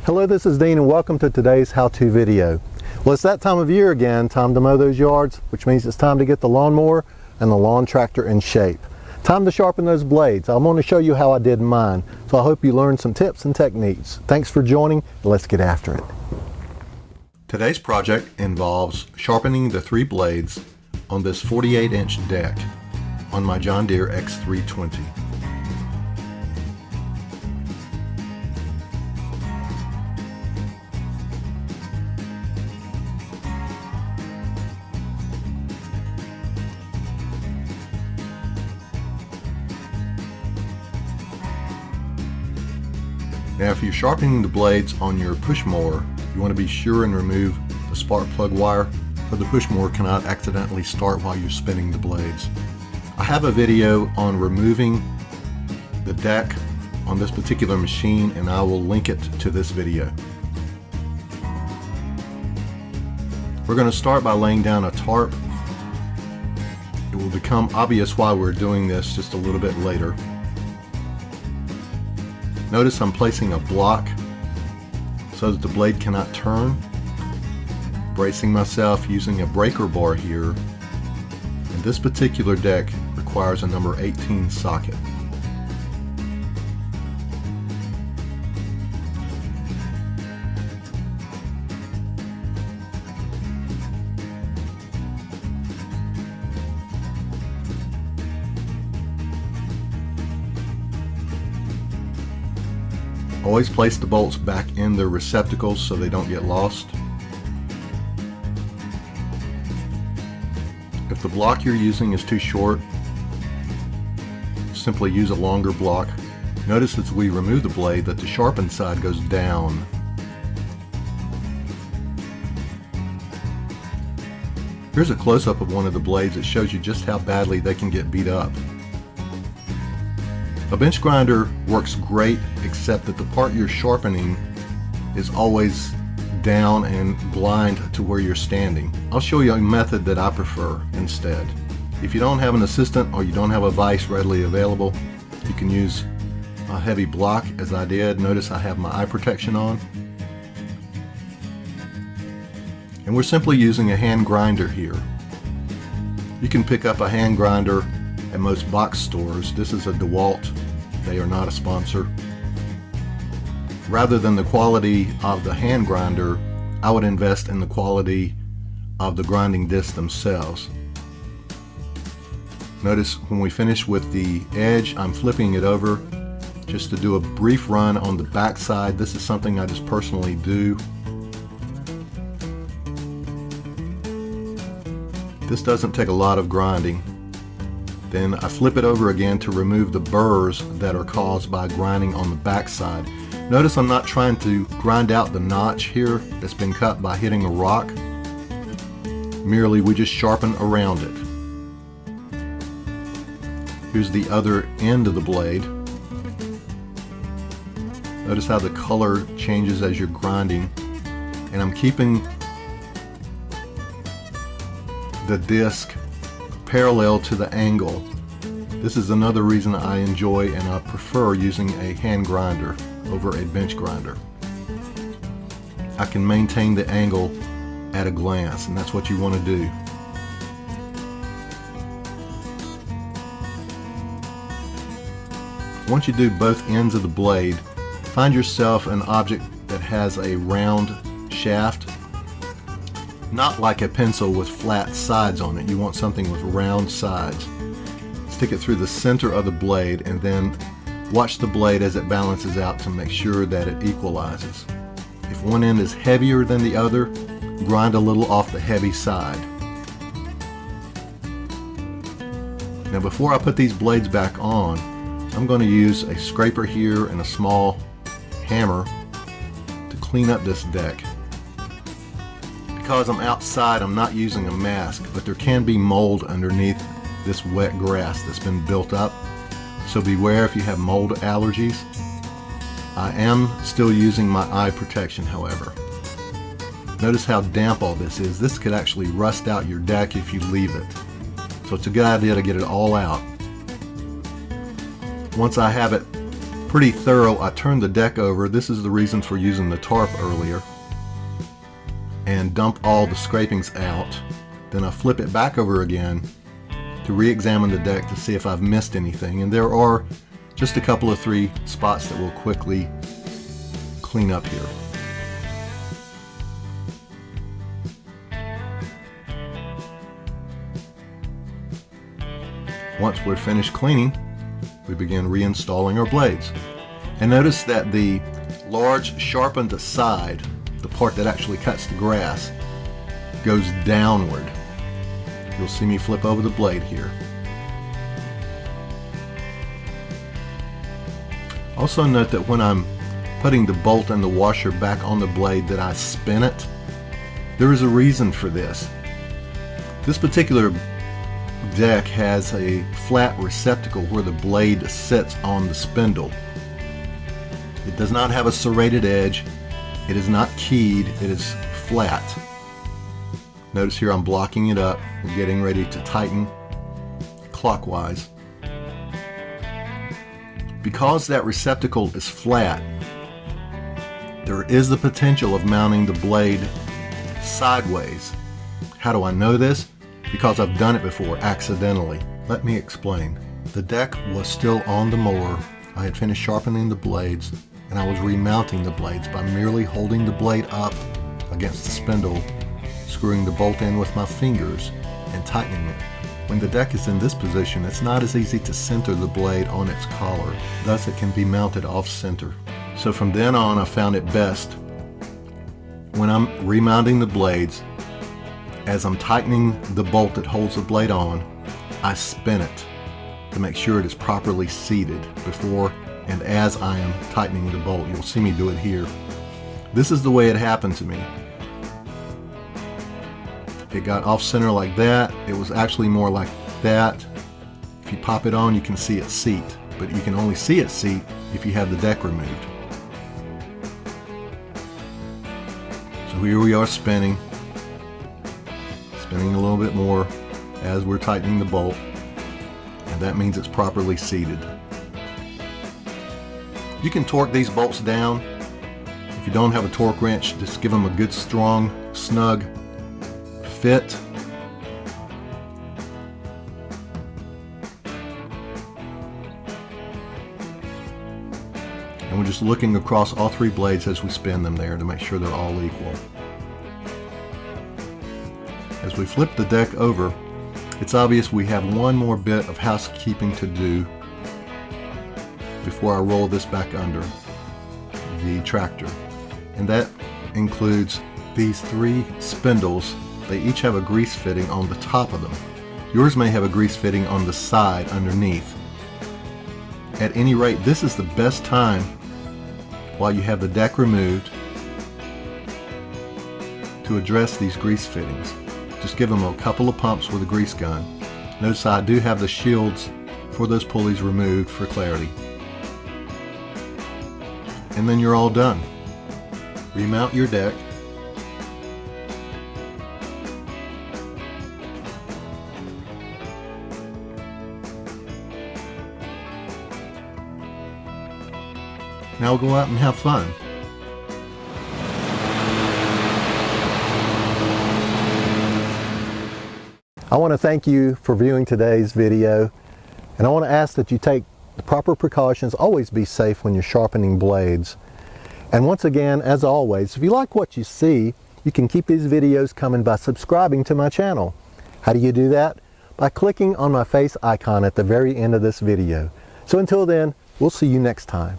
Hello, this is Dean and welcome to today's how-to video. Well, it's that time of year again, time to mow those yards, which means it's time to get the lawnmower and the lawn tractor in shape. Time to sharpen those blades. I'm going to show you how I did mine, so I hope you learned some tips and techniques. Thanks for joining, and let's get after it. Today's project involves sharpening the 3 blades on this 48-inch deck on my John Deere X320. Now, if you're sharpening the blades on your push mower, you want to be sure and remove the spark plug wire so the push mower cannot accidentally start while you're spinning the blades. I have a video on removing the deck on this particular machine, and I will link it to this video. We're going to start by laying down a tarp. It will become obvious why we're doing this just a little bit later. Notice I'm placing a block so that the blade cannot turn. Bracing myself using a breaker bar here. And this particular deck requires a number 18 socket. Always place the bolts back in their receptacles so they don't get lost. If the block you're using is too short, simply use a longer block. Notice as we remove the blade that the sharpened side goes down. Here's a close-up of one of the blades that shows you just how badly they can get beat up. A bench grinder works great, except that the part you're sharpening is always down and blind to where you're standing. I'll show you a method that I prefer instead. If you don't have an assistant or you don't have a vise readily available, you can use a heavy block as I did. Notice I have my eye protection on. And we're simply using a hand grinder here. You can pick up a hand grinder at most box stores. This is a DeWalt. They are not a sponsor. Rather than the quality of the hand grinder, I would invest in the quality of the grinding discs themselves. Notice when we finish with the edge, I'm flipping it over just to do a brief run on the back side. This is something I just personally do. This doesn't take a lot of grinding. Then I flip it over again to remove the burrs that are caused by grinding on the back side. Notice I'm not trying to grind out the notch here that's been cut by hitting a rock. Merely we just sharpen around it. Here's the other end of the blade. Notice how the color changes as you're grinding. And I'm keeping the disc parallel to the angle. This is another reason I enjoy and I prefer using a hand grinder over a bench grinder. I can maintain the angle at a glance, and that's what you want to do. Once you do both ends of the blade, find yourself an object that has a round shaft. Not like a pencil with flat sides on it. You want something with round sides. Stick it through the center of the blade and then watch the blade as it balances out to make sure that it equalizes. If one end is heavier than the other, grind a little off the heavy side. Now before I put these blades back on, I'm going to use a scraper here and a small hammer to clean up this deck. Because I'm outside, I'm not using a mask, but there can be mold underneath this wet grass that's been built up. So beware if you have mold allergies. I am still using my eye protection, however. Notice how damp all this is. This could actually rust out your deck if you leave it. So it's a good idea to get it all out. Once I have it pretty thorough. I turned the deck over. This is the reason for using the tarp earlier. And dump all the scrapings out. Then I flip it back over again to re-examine the deck to see if I've missed anything. And there are just a couple of 3 spots that we'll quickly clean up here. Once we're finished cleaning, we begin reinstalling our blades. And notice that the large sharpened side, the part that actually cuts the grass, goes downward. You'll see me flip over the blade here. Also note that when I'm putting the bolt and the washer back on the blade that I spin it. There is a reason for this. This particular deck has a flat receptacle where the blade sits on the spindle. It does not have a serrated edge. It is not keyed. It is flat. Notice here I'm blocking it up. We're getting ready to tighten clockwise. Because that receptacle is flat, there is the potential of mounting the blade sideways. How do I know this? Because I've done it before accidentally. Let me explain. The deck was still on the mower. I had finished sharpening the blades and I was remounting the blades by merely holding the blade up against the spindle, screwing the bolt in with my fingers and tightening it. When the deck is in this position, it's not as easy to center the blade on its collar. Thus it can be mounted off center. So from then on, I found it best when I'm remounting the blades, as I'm tightening the bolt that holds the blade on, I spin it to make sure it is properly seated before and as I am tightening the bolt. You'll see me do it here. This is the way it happened to me. It got off center like that. It was actually more like that. If you pop it on, you can see it seat, but you can only see it seat if you have the deck removed. So here we are spinning a little bit more as we're tightening the bolt, and that means it's properly seated. You can torque these bolts down. If you don't have a torque wrench, just give them a good strong, snug fit. And we're just looking across all 3 blades as we spin them there to make sure they're all equal. As we flip the deck over, it's obvious we have one more bit of housekeeping to do before I roll this back under the tractor. And that includes these 3 spindles. They each have a grease fitting on the top of them. Yours may have a grease fitting on the side underneath. At any rate, this is the best time while you have the deck removed to address these grease fittings. Just give them a couple of pumps with a grease gun. Notice I do have the shields for those pulleys removed for clarity. And then you're all done. Remount your deck. Now go out and have fun. I want to thank you for viewing today's video, and I want to ask that you take the proper precautions. Always be safe when you're sharpening blades. And once again, as always, if you like what you see, you can keep these videos coming by subscribing to my channel. How do you do that? By clicking on my face icon at the very end of this video. So until then, we'll see you next time.